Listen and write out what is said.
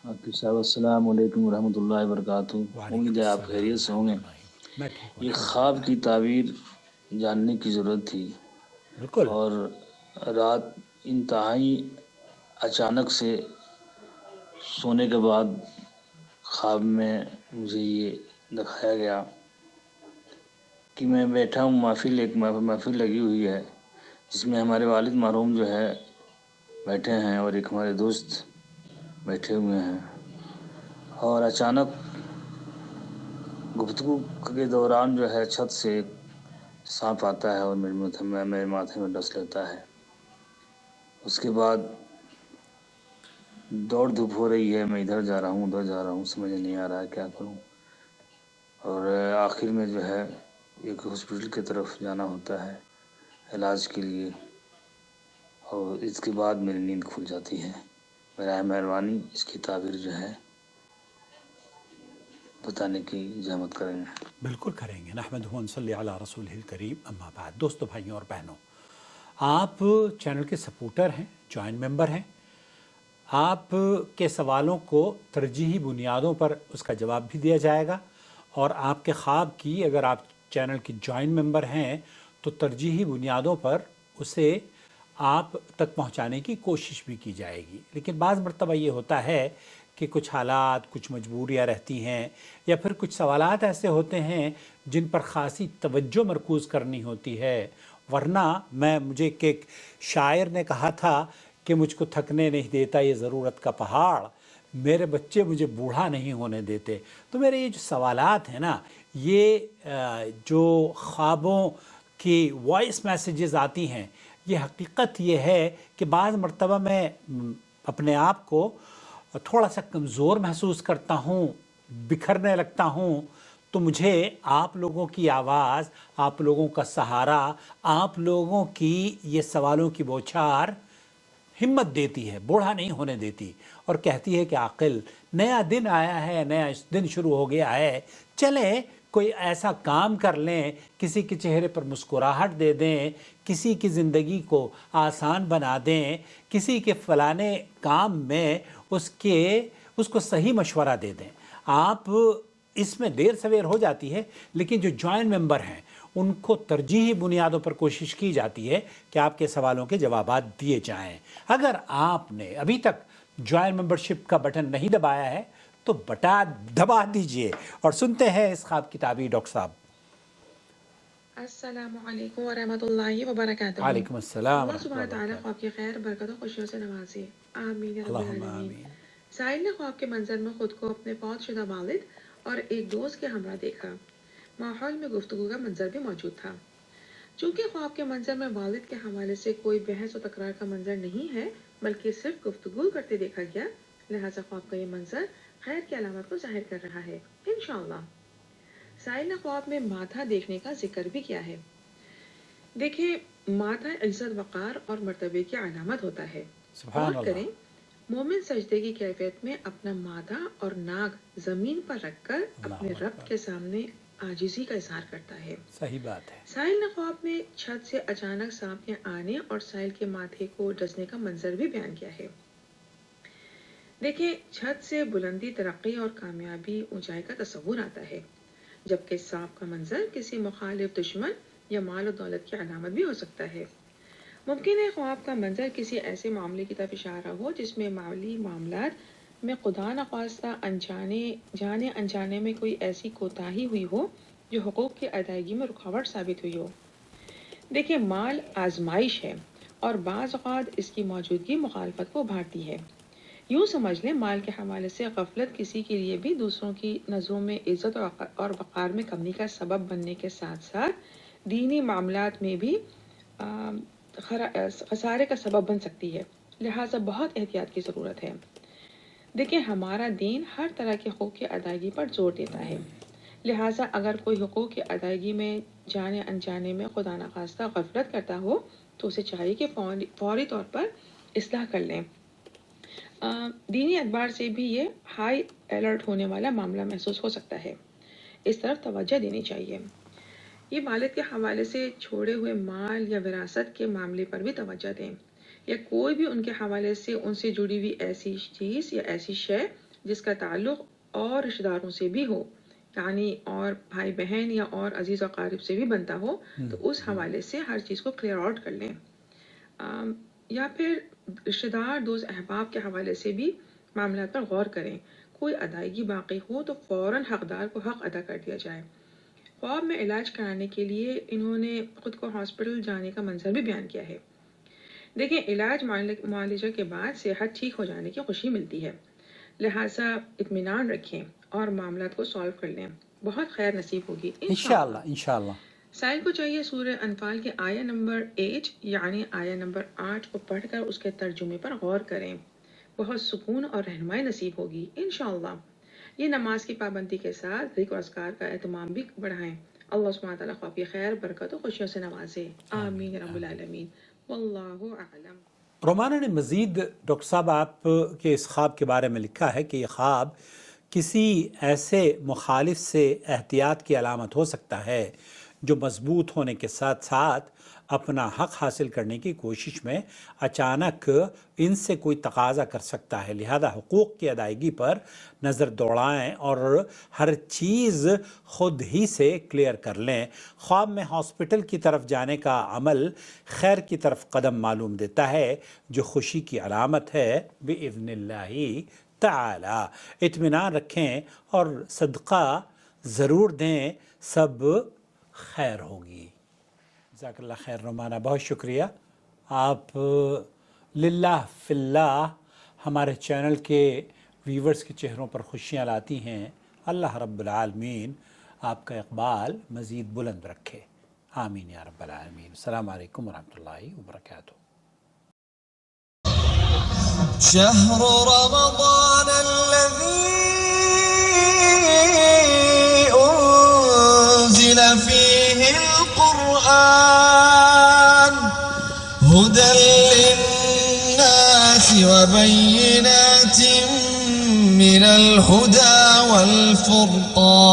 حافظ صاحب السلام علیکم ورحمۃ اللہ وبرکاتہ. وعلیکم امید ہے آپ السلام خیریت سے ہوں گے. میں ٹھیک ہوں یہ الحمد خواب للہ. کی تعبیر جاننے کی ضرورت تھی بالکل. اور رات انتہائی اچانک سے سونے کے بعد خواب میں مجھے یہ دکھایا گیا کہ میں بیٹھا ہوں. محفل لگی ہوئی ہے جس میں ہمارے والد مرحوم جو ہے بیٹھے ہیں اور ایک ہمارے دوست بیٹھے ہوئے ہیں، اور اچانک گفتگو کے دوران جو ہے چھت سے ایک سانپ آتا ہے اور میرے ماتھے میں ڈس لیتا ہے. اس کے بعد دوڑ دھوپ ہو رہی ہے، میں ادھر جا رہا ہوں ادھر جا رہا ہوں، سمجھ نہیں آ رہا ہے کیا کروں. اور آخر میں جو ہے ایک ہاسپٹل کی طرف جانا ہوتا ہے علاج کے لیے، اور اس کے بعد میری نیند کھل جاتی ہے. برائے مہربانی اس کی تعبیر جو ہے بتانے کی زحمت کریں گے. بالکل کریں گے. نحمدہ و نصلی علی رسولہ الکریم. اما بعد. دوستو، بھائیوں اور بہنوں، آپ چینل کے سپورٹر ہیں، جوائنٹ ممبر ہیں. آپ کے سوالوں کو ترجیحی بنیادوں پر اس کا جواب بھی دیا جائے گا، اور آپ کے خواب کی، اگر آپ چینل کی جوائنٹ ممبر ہیں تو ترجیحی بنیادوں پر اسے آپ تک پہنچانے کی کوشش بھی کی جائے گی. لیکن بعض مرتبہ یہ ہوتا ہے کہ کچھ حالات، کچھ مجبوریاں رہتی ہیں، یا پھر کچھ سوالات ایسے ہوتے ہیں جن پر خاصی توجہ مرکوز کرنی ہوتی ہے. ورنہ مجھے ایک شاعر نے کہا تھا کہ مجھ کو تھکنے نہیں دیتا یہ ضرورت کا پہاڑ، میرے بچے مجھے بوڑھا نہیں ہونے دیتے. تو میرے یہ جو سوالات ہیں نا، یہ جو خوابوں کی وائس میسیجز آتی ہیں، یہ حقیقت یہ ہے کہ بعض مرتبہ میں اپنے آپ کو تھوڑا سا کمزور محسوس کرتا ہوں، بکھرنے لگتا ہوں. تو مجھے آپ لوگوں کی آواز، آپ لوگوں کا سہارا، آپ لوگوں کی یہ سوالوں کی بوچھار ہمت دیتی ہے، بوڑھا نہیں ہونے دیتی، اور کہتی ہے کہ عاقل، نیا دن آیا ہے، نیا دن شروع ہو گیا ہے، چلیں کوئی ایسا کام کر لیں، کسی کے چہرے پر مسکراہٹ دے دیں، کسی کی زندگی کو آسان بنا دیں، کسی کے فلانے کام میں اس کو صحیح مشورہ دے دیں. آپ اس میں دیر سویر ہو جاتی ہے، لیکن جو جوائنٹ ممبر ہیں ان کو ترجیحی بنیادوں پر کوشش کی جاتی ہے کہ آپ کے سوالوں کے جوابات دیے جائیں. اگر آپ نے ابھی تک جوائنٹ ممبرشپ کا بٹن نہیں دبایا ہے تو دبا دیجئے، اور سنتے ہیں اس خواب کی تعبیر. ڈاکٹر صاحب. السلام علیکم ورحمۃ اللہ وبرکاتہ. وعلیکم السلام اللہ ورحمۃ سبحانہ اللہ تعالیٰ وبرکاتہ. خواب کی خیر، برکت و خوشیوں سے نوازے. آمین یا رب اللہم العالمین. آمین. سائل نے خواب کے منظر میں خود کو اپنے فوت شدہ والد اور ایک دوست کے ہمراہ دیکھا. ماحول میں گفتگو کا منظر بھی موجود تھا. چونکہ خواب کے منظر میں والد کے حوالے سے کوئی بحث و تکرار کا منظر نہیں ہے بلکہ صرف گفتگو کرتے دیکھا گیا، لہٰذا خواب کا یہ منظر خیر کی علامت کو ظاہر کر رہا ہے انشاءاللہ. سائل نے خواب میں ماتھا دیکھنے کا ذکر بھی کیا ہے. دیکھیں، ماتھا عزت، وقار اور مرتبے کی علامت ہوتا ہے. سبحان غور اللہ. کریں، مومن سجدے کی کیفیت میں اپنا ماتھا اور ناک زمین پر رکھ کر اپنے اللہ رب اکبر. کے سامنے عاجزی کا اظہار کرتا ہے. صحیح بات ہے. سائل نے خواب میں چھت سے اچانک سانپ کے آنے اور سائل کے ماتھے کو ڈسنے کا منظر بھی بیان کیا ہے. دیکھیں، چھت سے بلندی، ترقی اور کامیابی، اونچائی کا تصور آتا ہے، جبکہ سانپ کا منظر کسی مخالف، دشمن یا مال و دولت کی علامت بھی ہو سکتا ہے. ممکن ہے خواب کا منظر کسی ایسے معاملے کی طرف اشارہ ہو جس میں مالی معاملات میں خدا نخواستہ جانے انجانے میں کوئی ایسی کوتاہی ہوئی ہو جو حقوق کی ادائیگی میں رکاوٹ ثابت ہوئی ہو. دیکھیں، مال آزمائش ہے اور بعض اوقات اس کی موجودگی مخالفت کو ابھارتی ہے. یوں سمجھ لیں، مال کے حوالے سے غفلت کسی کے لیے بھی دوسروں کی نظروں میں عزت اور وقار میں کمی کا سبب بننے کے ساتھ ساتھ دینی معاملات میں بھی خسارے کا سبب بن سکتی ہے، لہٰذا بہت احتیاط کی ضرورت ہے. دیکھیں، ہمارا دین ہر طرح کے حقوق کی ادائیگی پر زور دیتا ہے، لہٰذا اگر کوئی حقوق کی ادائیگی میں جانے انجانے میں خدا نخواستہ غفلت کرتا ہو تو اسے چاہیے کہ فوری طور پر اصلاح کر لیں. دینی اعتبار سے بھی یہ ہائی الرٹ ہونے والا معاملہ محسوس ہو سکتا ہے، اس طرف توجہ دینی چاہیے. یہ والد کے حوالے سے چھوڑے ہوئے مال یا وراثت کے معاملے پر بھی توجہ دیں، یا کوئی بھی ان کے حوالے سے ان سے جڑی ہوئی ایسی چیز یا ایسی شے جس کا تعلق اور رشتہ داروں سے بھی ہو، یعنی اور بھائی بہن یا اور عزیز و اقارب سے بھی بنتا ہو، تو اس حوالے سے ہر چیز کو کلیئر آؤٹ کر لیں، یا پھر رشتہ دار دوست احباب کے حوالے سے بھی معاملات پر غور کریں۔ کوئی ادائیگی باقی ہو تو فوراً حقدار کو حق ادا کر دیا جائے۔ خواب میں علاج کرانے کے لیے انہوں نے خود کو ہاسپٹل جانے کا منظر بھی بیان کیا ہے۔ دیکھیں، علاج معالجہ کے بعد صحت ٹھیک ہو جانے کی خوشی ملتی ہے، لہٰذا اطمینان رکھیں اور معاملات کو سالو کر لیں، بہت خیر نصیب ہوگی انشاءاللہ۔ انشاءاللہ۔ سائل کو چاہیے سورہ انفال کے آیہ نمبر 8 یعنی آیہ نمبر 8 کو پڑھ کر اس کے ترجمے پر غور کریں، بہت سکون اور رہنمائی نصیب ہوگی انشاءاللہ۔ یہ نماز کی پابندی کے ساتھ ذکر و اذکار کا اہتمام بھی بڑھائیں۔ اللہ سبحانہ تعالیٰ خواب کی خیر، برکت و خوشیوں سے نوازے، آمین رب العالمین، واللہ اعلم۔ رومانہ نے مزید ڈاکٹر صاحب آپ کے اس خواب کے بارے میں لکھا ہے کہ یہ خواب کسی ایسے مخالف سے احتیاط کی علامت ہو سکتا ہے جو مضبوط ہونے کے ساتھ ساتھ اپنا حق حاصل کرنے کی کوشش میں اچانک ان سے کوئی تقاضا کر سکتا ہے، لہذا حقوق کی ادائیگی پر نظر دوڑائیں اور ہر چیز خود ہی سے کلیئر کر لیں۔ خواب میں ہاسپٹل کی طرف جانے کا عمل خیر کی طرف قدم معلوم دیتا ہے جو خوشی کی علامت ہے بإذن اللہ تعالی۔ اطمینان رکھیں اور صدقہ ضرور دیں، سب خیر ہوگی۔ جزاک اللہ خیر رومانہ، بہت شکریہ۔ آپ للہ فی اللہ ہمارے چینل کے ویورز کے چہروں پر خوشیاں لاتی ہیں۔ اللہ رب العالمین آپ کا اقبال مزید بلند رکھے، آمین یا رب العالمین۔ السلام علیکم ورحمۃ اللہ وبرکاتہ۔ شهر رمضان الذي أنزل فيه القرآن هدى للناس وبينات من الهدى والفرقان